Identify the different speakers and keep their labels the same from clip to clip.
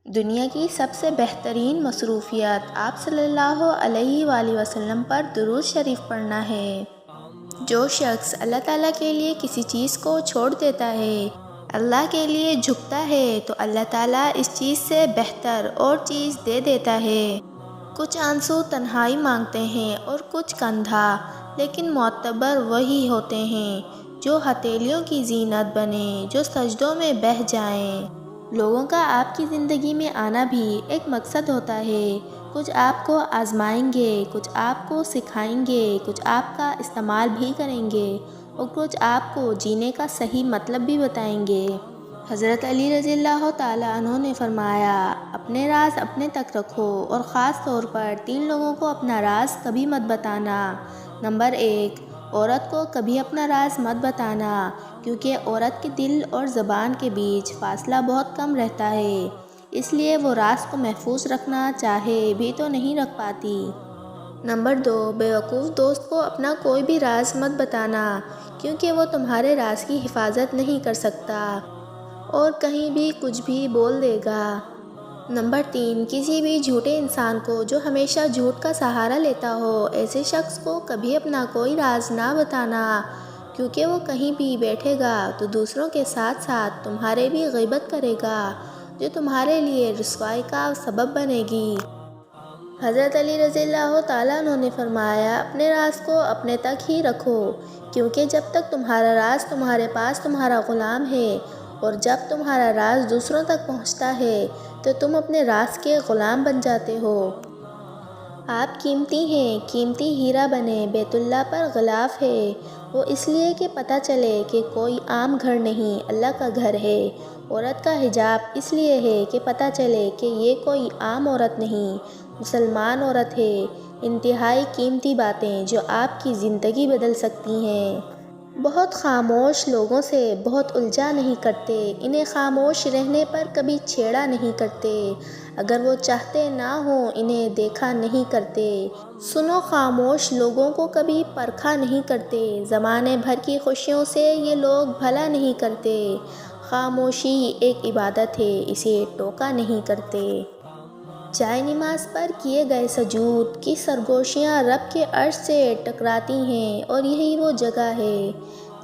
Speaker 1: دنیا کی سب سے بہترین مصروفیات آپ صلی اللہ علیہ وآلہ وسلم پر درود شریف پڑھنا ہے۔ جو شخص اللہ تعالیٰ کے لیے کسی چیز کو چھوڑ دیتا ہے، اللہ کے لیے جھکتا ہے تو اللہ تعالیٰ اس چیز سے بہتر اور چیز دے دیتا ہے۔ کچھ آنسو تنہائی مانگتے ہیں اور کچھ کندھا، لیکن معتبر وہی ہوتے ہیں جو ہتھیلیوں کی زینت بنیں، جو سجدوں میں بہہ جائیں۔ لوگوں کا آپ کی زندگی میں آنا بھی ایک مقصد ہوتا ہے۔ کچھ آپ کو آزمائیں گے، کچھ آپ کو سکھائیں گے، کچھ آپ کا استعمال بھی کریں گے اور کچھ آپ کو جینے کا صحیح مطلب بھی بتائیں گے۔ حضرت علی رضی اللہ تعالیٰ عنہ نے فرمایا، اپنے راز اپنے تک رکھو اور خاص طور پر 3 لوگوں کو اپنا راز کبھی مت بتانا۔ نمبر 1، عورت کو کبھی اپنا راز مت بتانا، کیونکہ عورت کے دل اور زبان کے بیچ فاصلہ بہت کم رہتا ہے، اس لیے وہ راز کو محفوظ رکھنا چاہے بھی تو نہیں رکھ پاتی۔ نمبر 2، بیوقوف دوست کو اپنا کوئی بھی راز مت بتانا، کیونکہ وہ تمہارے راز کی حفاظت نہیں کر سکتا اور کہیں بھی کچھ بھی بول دے گا۔ نمبر 3، کسی بھی جھوٹے انسان کو جو ہمیشہ جھوٹ کا سہارا لیتا ہو، ایسے شخص کو کبھی اپنا کوئی راز نہ بتانا، کیونکہ وہ کہیں بھی بیٹھے گا تو دوسروں کے ساتھ ساتھ تمہارے بھی غیبت کرے گا، جو تمہارے لیے رسوائی کا سبب بنے گی۔ حضرت علی رضی اللہ تعالیٰ عنہ نے فرمایا، اپنے راز کو اپنے تک ہی رکھو، کیونکہ جب تک تمہارا راز تمہارے پاس تمہارا غلام ہے، اور جب تمہارا راز دوسروں تک پہنچتا ہے تو تم اپنے راز کے غلام بن جاتے ہو۔ آپ قیمتی ہیں، قیمتی ہیرا بنیں، بیت اللہ پر غلاف ہے، وہ اس لیے کہ پتہ چلے کہ کوئی عام گھر نہیں، اللہ کا گھر ہے۔ عورت کا حجاب اس لیے ہے کہ پتہ چلے کہ یہ کوئی عام عورت نہیں، مسلمان عورت ہے۔ انتہائی قیمتی باتیں جو آپ کی زندگی بدل سکتی ہیں۔ بہت خاموش لوگوں سے بہت الجھا نہیں کرتے، انہیں خاموش رہنے پر کبھی چھیڑا نہیں کرتے، اگر وہ چاہتے نہ ہوں انہیں دیکھا نہیں کرتے۔ سنو خاموش لوگوں کو کبھی پرکھا نہیں کرتے، زمانے بھر کی خوشیوں سے یہ لوگ بھلا نہیں کرتے۔ خاموشی ایک عبادت ہے، اسے ٹوکا نہیں کرتے۔ جائے نماز پر کیے گئے سجود کی سرگوشیاں رب کے عرش سے ٹکراتی ہیں، اور یہی وہ جگہ ہے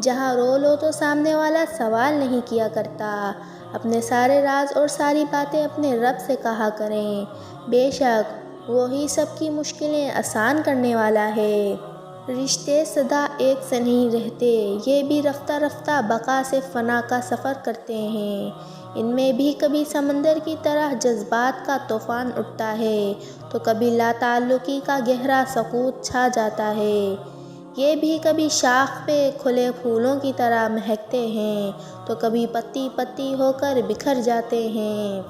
Speaker 1: جہاں رو لو تو سامنے والا سوال نہیں کیا کرتا۔ اپنے سارے راز اور ساری باتیں اپنے رب سے کہا کریں، بے شک وہی سب کی مشکلیں آسان کرنے والا ہے۔ رشتے سدا ایک سے نہیں رہتے، یہ بھی رفتہ رفتہ بقا سے فنا کا سفر کرتے ہیں۔ ان میں بھی کبھی سمندر کی طرح جذبات کا طوفان اٹھتا ہے تو کبھی لا تعلقی کا گہرا سکوت چھا جاتا ہے۔ یہ بھی کبھی شاخ پہ کھلے پھولوں کی طرح مہکتے ہیں تو کبھی پتی پتی ہو کر بکھر جاتے ہیں۔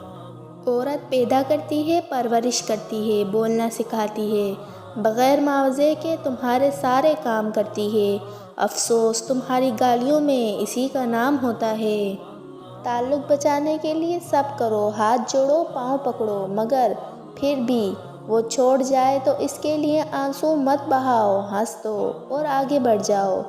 Speaker 1: عورت پیدا کرتی ہے، پرورش کرتی ہے، بولنا سکھاتی ہے، بغیر معاوضے کے تمہارے سارے کام کرتی ہے، افسوس تمہاری گالیوں میں اسی کا نام ہوتا ہے۔ تعلق بچانے کے لیے سب کرو، ہاتھ جوڑو، پاؤں پکڑو، مگر پھر بھی وہ چھوڑ جائے تو اس کے لیے آنسو مت بہاؤ، ہنس دو اور آگے بڑھ جاؤ۔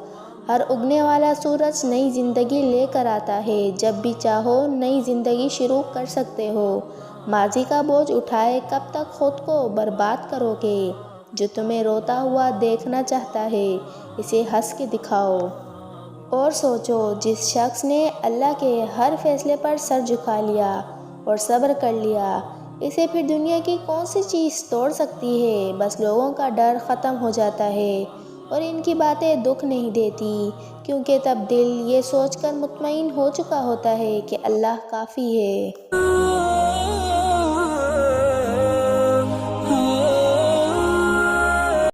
Speaker 1: ہر اگنے والا سورج نئی زندگی لے کر آتا ہے، جب بھی چاہو نئی زندگی شروع کر سکتے ہو۔ ماضی کا بوجھ اٹھائے کب تک خود کو برباد کرو گے؟ جو تمہیں روتا ہوا دیکھنا چاہتا ہے اسے ہنس کے دکھاؤ۔ اور سوچو، جس شخص نے اللہ کے ہر فیصلے پر سر جھکا لیا اور صبر کر لیا، اسے پھر دنیا کی کون سی چیز توڑ سکتی ہے؟ بس لوگوں کا ڈر ختم ہو جاتا ہے اور ان کی باتیں دکھ نہیں دیتی، کیونکہ تب دل یہ سوچ کر مطمئن ہو چکا ہوتا ہے کہ اللہ کافی ہے۔